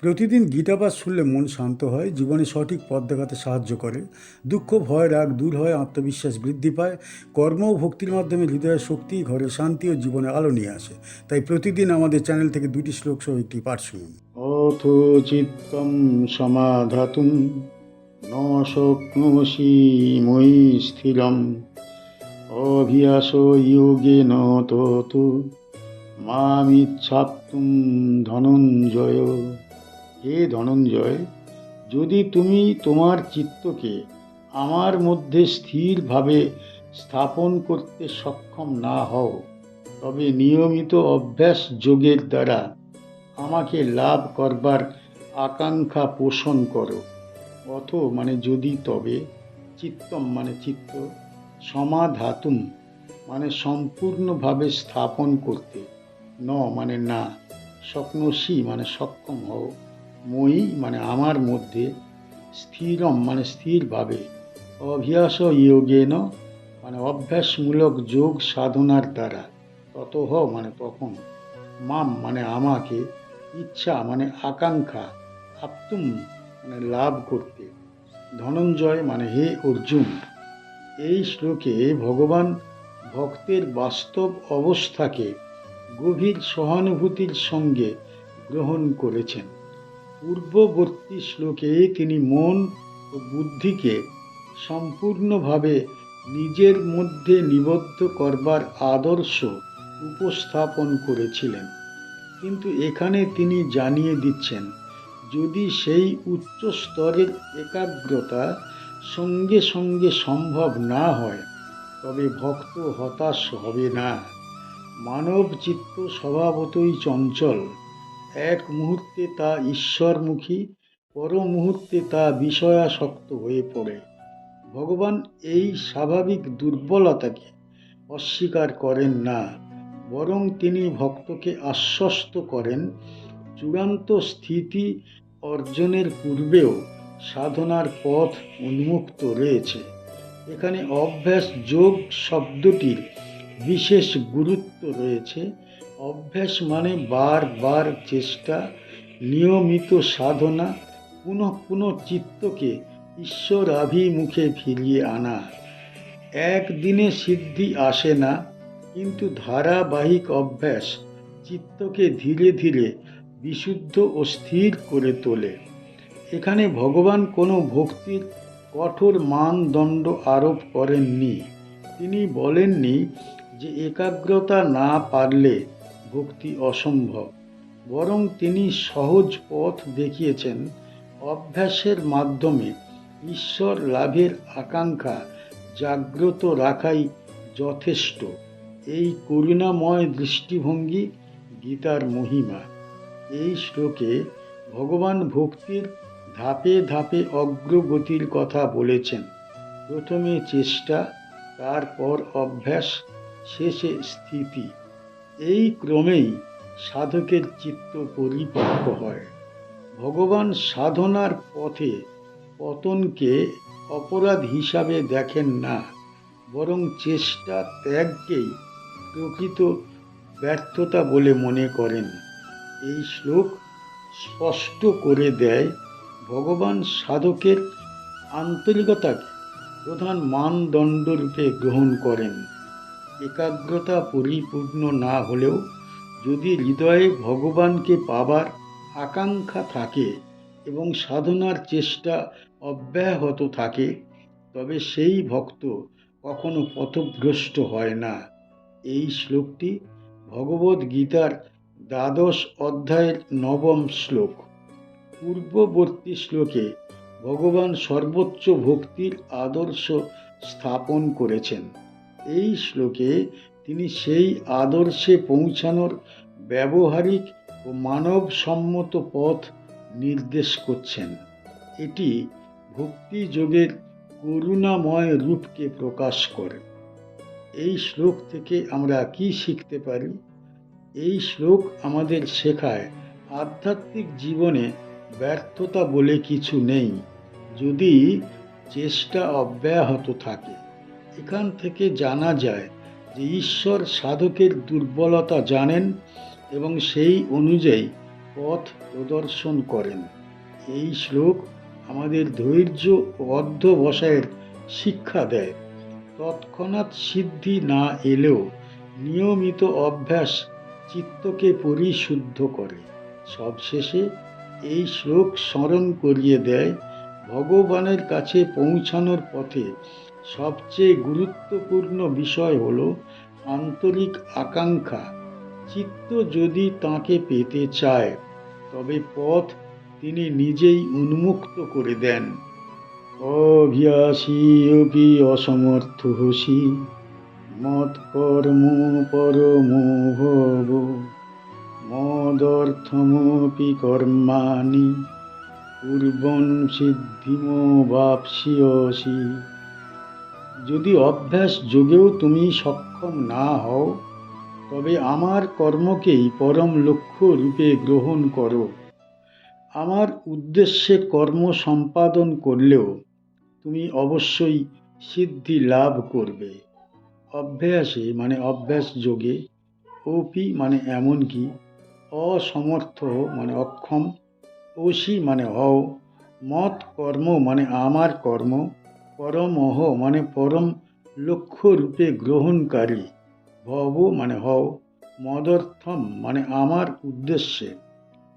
প্রতিদিন গীতাপাঠ শুনলে মন শান্ত হয়, জীবনে সঠিক পথ দেখাতে সাহায্য করে। দুঃখ, ভয়, রাগ দূর হয়, আত্মবিশ্বাস বৃদ্ধি পায়। কর্ম ও ভক্তির মাধ্যমে হৃদয়ের শক্তি, ঘরে শান্তি ও জীবনে আলো নিয়ে আসে। তাই প্রতিদিন আমাদের চ্যানেল থেকে 2টি শ্লোক সহ একটি পাঠ শুনুন। অথ চিত্তম সমাধাতুম ন শক্নোষি ময়ি স্থিরম অভিয়াস যোগেন তত মামিচ্ছাপ্তুম ধনঞ্জয়। হে ধনঞ্জয়, যদি তুমি তোমার চিত্তকে আমার মধ্যে স্থিরভাবে স্থাপন করতে সক্ষম না হও, তবে নিয়মিত অভ্যাস যোগের দ্বারা আমাকে লাভ করবার আকাঙ্ক্ষা পোষণ করো। অথ মানে যদি, তবে, চিত্তম মানে চিত্ত, সমাধাতুম মানে সম্পূর্ণভাবে স্থাপন করতে, ন মানে না, শক্নোষি মানে সক্ষম হও, মই মানে আমার মধ্যে, স্থিরম মানে স্থিরভাবে, অভ্যাস যোগেন মানে অভ্যাসমূলক যোগ সাধনার দ্বারা, ততঃ মানে তখন, মাম মানে আমাকে, ইচ্ছা মানে আকাঙ্ক্ষা, আপ্তুম মানে লাভ করতে, ধনঞ্জয় মানে হে অর্জুন। এই শ্লোকে ভগবান ভক্তের বাস্তব অবস্থাকে গভীর সহানুভূতির সঙ্গে গ্রহণ করেছেন। পূর্ববর্তী শ্লোকে তিনি মন ও বুদ্ধিকে সম্পূর্ণভাবে নিজের মধ্যে নিবদ্ধ করবার আদর্শ উপস্থাপন করেছিলেন, কিন্তু এখানে তিনি জানিয়ে দিচ্ছেন, যদি সেই উচ্চ স্তরের একাগ্রতা সঙ্গে সঙ্গে সম্ভব না হয়, তবে ভক্ত হতাশ হবে না। মানব চিত্ত স্বভাবতই চঞ্চল, এক মুহূর্তে তা ঈশ্বরমুখী, পর মুহূর্তে তা বিষয়াসক্ত হয়ে পড়ে। ভগবান এই স্বাভাবিক দুর্বলতাকে অস্বীকার করেন না, বরং তিনি ভক্তকে আশ্বস্ত করেন, চূড়ান্ত স্থিতি অর্জনের পূর্বেও সাধনার পথ উন্মুক্ত রয়েছে। এখানে অভ্যাস যোগ শব্দটির বিশেষ গুরুত্ব রয়েছে। অভ্যাস মানে বারবার চেষ্টা, নিয়মিত সাধনা, পুনঃ পুনঃ চিত্তকে ঈশ্বরাভিমুখে ফিরিয়ে আনা। একদিনে সিদ্ধি আসে না, কিন্তু ধারাবাহিক অভ্যাস চিত্তকে ধীরে ধীরে বিশুদ্ধ ও স্থির করে তোলে। এখানে ভগবান কোনো ভক্তির কঠোর মানদণ্ড আরোপ করেননি। তিনি বলেননি যে একাগ্রতা না পারলে ভক্তি অসম্ভব, বরং তিনি সহজ পথ দেখিয়েছেন। অভ্যাসের মাধ্যমে ঈশ্বর লাভের আকাঙ্ক্ষা জাগ্রত রাখাই যথেষ্ট। এই করুণাময় দৃষ্টিভঙ্গি গীতার মহিমা। এই শ্লোকে ভগবান ভক্তির ধাপে ধাপে অগ্রগতির কথা বলেছেন। প্রথমে চেষ্টা, তারপর অভ্যাস, শেষে স্থিতি। এই ক্রমেই সাধকের চিত্ত পরিপক্ব হয়। ভগবান সাধনার পথে পতনকে অপরাধ হিসাবে দেখেন না, বরং চেষ্টা ত্যাগকেই প্রকৃত ব্যর্থতা বলে মনে করেন। এই শ্লোক স্পষ্ট করে দেয়, ভগবান সাধকের আন্তরিকতাকে প্রধান মানদণ্ড রূপে গ্রহণ করেন। একাগ্রতা পরিপূর্ণ না হলেও যদি হৃদয়ে ভগবানকে পাবার আকাঙ্ক্ষা থাকে এবং সাধনার চেষ্টা অব্যাহত থাকে, তবে সেই ভক্ত কখনো পথভ্রষ্ট হয় না। এই শ্লোকটি ভগবদ্গীতার 12 অধ্যায়ের 9 শ্লোক। পূর্ববর্তী শ্লোকে ভগবান সর্বোচ্চ ভক্তির আদর্শ স্থাপন করেছেন। এই শ্লোকে তিনি সেই আদর্শে পৌঁছানোর ব্যবহারিক ও মানবসম্মত পথ নির্দেশ করছেন। এটি ভক্তি যোগের করুণাময় রূপকে প্রকাশ করে। এই শ্লোক থেকে আমরা কি শিখতে পারি? এই শ্লোক আমাদের শেখায়, আধ্যাত্মিক জীবনে ব্যর্থতা বলে কিছু নেই, যদি চেষ্টা অব্যাহত থাকে। এখান থেকে জানা যায় যে ঈশ্বর সাধকের দুর্বলতা জানেন এবং সেই অনুযায়ী পথ প্রদর্শন করেন। এই শ্লোক আমাদের ধৈর্য ও অধ্যবসায়ের শিক্ষা দেয়। তৎক্ষণাৎ সিদ্ধি না এলেও নিয়মিত অভ্যাস চিত্তকে পরিশুদ্ধ করে। সবশেষে এই শ্লোক স্মরণ করিয়ে দেয়, ভগবানের কাছে পৌঁছানোর পথে সবচেয়ে গুরুত্বপূর্ণ বিষয় হল আন্তরিক আকাঙ্ক্ষা। চিত্ত যদি তাঁকে পেতে চায় তবে পথ তিনি নিজেই উন্মুক্ত করে দেন। অভিয়াসী অপি অসমর্থসি মৎকর্ম পরমো ভব মদর্থমপি কর্মাণি পূর্বং সিদ্ধিমবাপ্স্যসি। যদি অভ্যাস যোগেও তুমি সক্ষম না হও তবে আমার কর্মকেই পরম লক্ষ্য রূপে গ্রহণ করো। আমার উদ্দেশ্যে কর্ম সম্পাদন করলেও তুমি অবশ্যই সিদ্ধি লাভ করবে। অভ্যাসে মানে অভ্যাস যোগে, ওপি মানে এমনকি, অসমর্থ মানে অক্ষম, ওসি মানে হও, মত কর্ম মানে আমার কর্ম, পরমহ মানে পরম লক্ষ্য রূপে গ্রহণকারী, ভব মানে হও, মদর্থম মানে আমার উদ্দেশ্যে,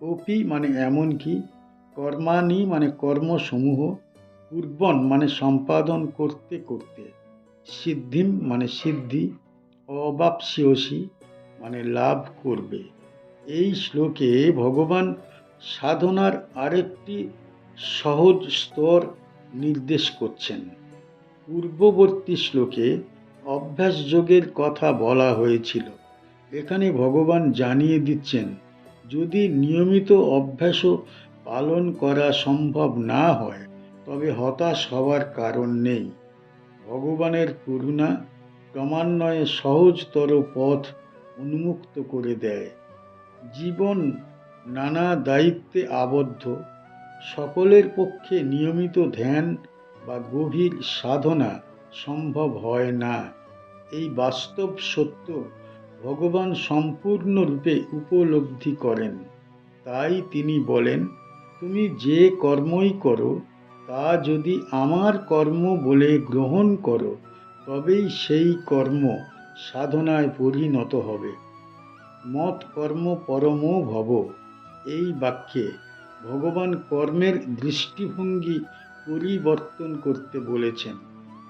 ওপি মানে এমনকি, কর্মাণি মানে কর্মসমূহ, পূর্বন মানে সম্পাদন করতে করতে, সিদ্ধিম মানে সিদ্ধি, অবাপ্স্যসি মানে লাভ করবে। এই শ্লোকে ভগবান সাধনার আরেকটি সহজ স্তর নির্দেশ করছেন। পূর্ববর্তী শ্লোকে অভ্যাস যোগের কথা বলা হয়েছিল। এখানে ভগবান জানিয়ে দিচ্ছেন, যদি নিয়মিত অভ্যাসও পালন করা সম্ভব না হয় তবে হতাশ হওয়ার কারণ নেই। ভগবানের করুণা ক্রমান্বয়ে সহজতর পথ উন্মুক্ত করে দেয়। জীবন নানা দায়িত্বে আবদ্ধ, সকলের পক্ষে নিয়মিত ধ্যান বা গভীর সাধনা সম্ভব হয় না। এই বাস্তব সত্য ভগবান সম্পূর্ণরূপে উপলব্ধি করেন। তাই তিনি বলেন, তুমি যে কর্মই করো তা যদি আমার কর্ম বলে গ্রহণ করো তবেই সেই কর্ম সাধনায় পরিণত হবে। মৎ কর্ম পরমো ভব, এই বাক্যে ভগবান কর্মের দৃষ্টিভঙ্গি পরিবর্তন করতে বলেছেন।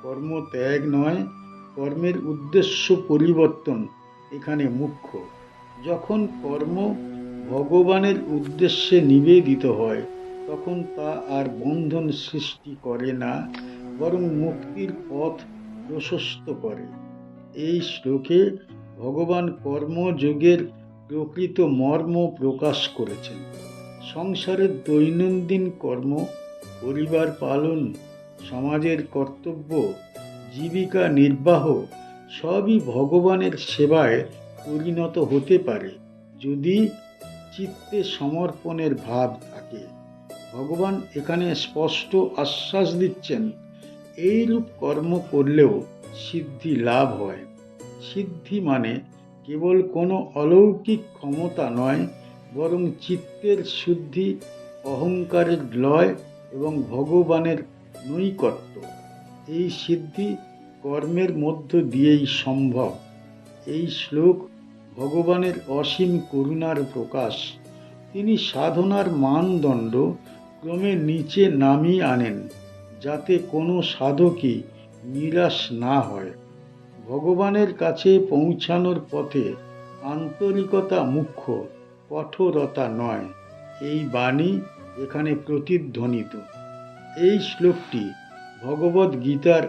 কর্ম ত্যাগ নয়, কর্মের উদ্দেশ্য পরিবর্তন এখানে মুখ্য। যখন কর্ম ভগবানের উদ্দেশ্যে নিবেদিত হয় তখন তা আর বন্ধন সৃষ্টি করে না, বরং মুক্তির পথ প্রশস্ত করে। এই শ্লোকে ভগবান কর্মযোগের প্রকৃত মর্ম প্রকাশ করেছেন। সংসারের দৈনন্দিন কর্ম, পরিবার পালন, সমাজের কর্তব্য, জীবিকা নির্বাহ সবই ভগবানের সেবায় পরিণত হতে পারে যদি চিত্তে সমর্পণের ভাব থাকে। ভগবান এখানে স্পষ্ট আশ্বাস দিচ্ছেন, এইরূপ কর্ম করলেও সিদ্ধি লাভ হয়। সিদ্ধি মানে কেবল কোনো অলৌকিক ক্ষমতা নয়, বরং চিত্তের শুদ্ধি, অহংকারের লয় এবং ভগবানের নৈকট্য। এই সিদ্ধি কর্মের মধ্য দিয়েই সম্ভব। এই শ্লোক ভগবানের অসীম করুণার প্রকাশ। তিনি সাধনার মানদণ্ড ক্রমে নিচে নামিয়ে আনেন যাতে কোনো সাধকই নিরাশ না হয়। ভগবানের কাছে পৌঁছানোর পথে আন্তরিকতা মুখ্য, কঠোরতা নয়। এই বাণী এখানে প্রতিধ্বনিত। এই শ্লোকটি ভগবদ্ গীতার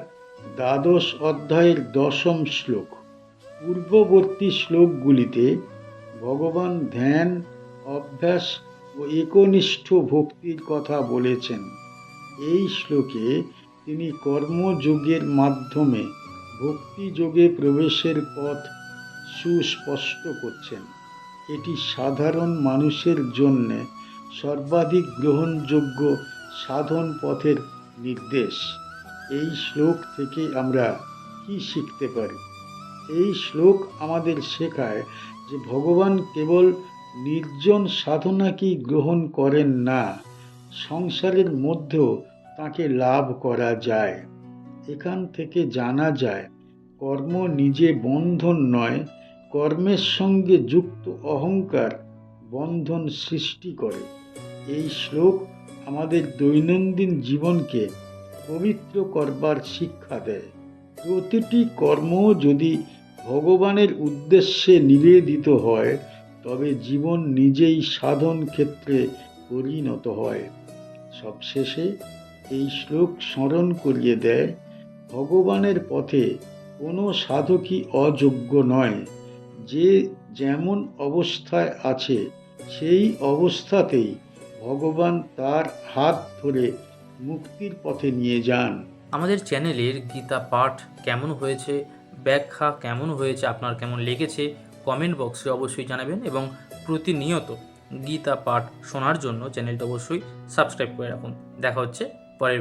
১২ অধ্যায়ের ১০ম শ্লোক। পূর্ববর্তী শ্লোকগুলিতে ভগবান ধ্যান, অভ্যাস ও একনিষ্ঠ ভক্তির কথা বলেছেন। এই শ্লোকে তিনি কর্মযোগের মাধ্যমে ভক্তিযোগে প্রবেশের পথ সুস্পষ্ট করছেন। এটি সাধারণ মানুষের জন্য সর্বাধিক গ্রহণযোগ্য সাধন পথের নির্দেশ। এই শ্লোক থেকে আমরা কি শিখতে পারি? এই শ্লোক আমাদের শেখায় যে ভগবান কেবল নির্জন সাধনাকেই গ্রহণ করেন না, সংসারের মধ্যেও তাকে লাভ করা যায়। এখান থেকে জানা যায় কর্ম নিজে বন্ধন নয়, কর্মের সঙ্গে যুক্ত অহংকার বন্ধন সৃষ্টি করে। এই শ্লোক আমাদের দৈনন্দিন জীবনকে পবিত্র করবার শিক্ষা দেয়। প্রতিটি কর্ম যদি ভগবানের উদ্দেশ্যে নিবেদিত হয়, তবে জীবন নিজেই সাধন ক্ষেত্রে পরিণত হয়। সবশেষে এই শ্লোক স্মরণ করিয়ে দেয়, ভগবানের পথে কোনো সাধকই অযোগ্য নয়। যে যেমন অবস্থায় আছে সেই অবস্থাতেই ভগবান তার হাত ধরে মুক্তির পথে নিয়ে যান। আমাদের চ্যানেলের গীতা পাঠ কেমন হয়েছে, ব্যাখ্যা কেমন হয়েছে, আপনার কেমন লেগেছে কমেন্ট বক্সে অবশ্যই জানাবেন, এবং প্রতিনিয়ত গীতা পাঠ শোনার জন্য চ্যানেলটা অবশ্যই সাবস্ক্রাইব করে রাখুন। দেখা হচ্ছে পরের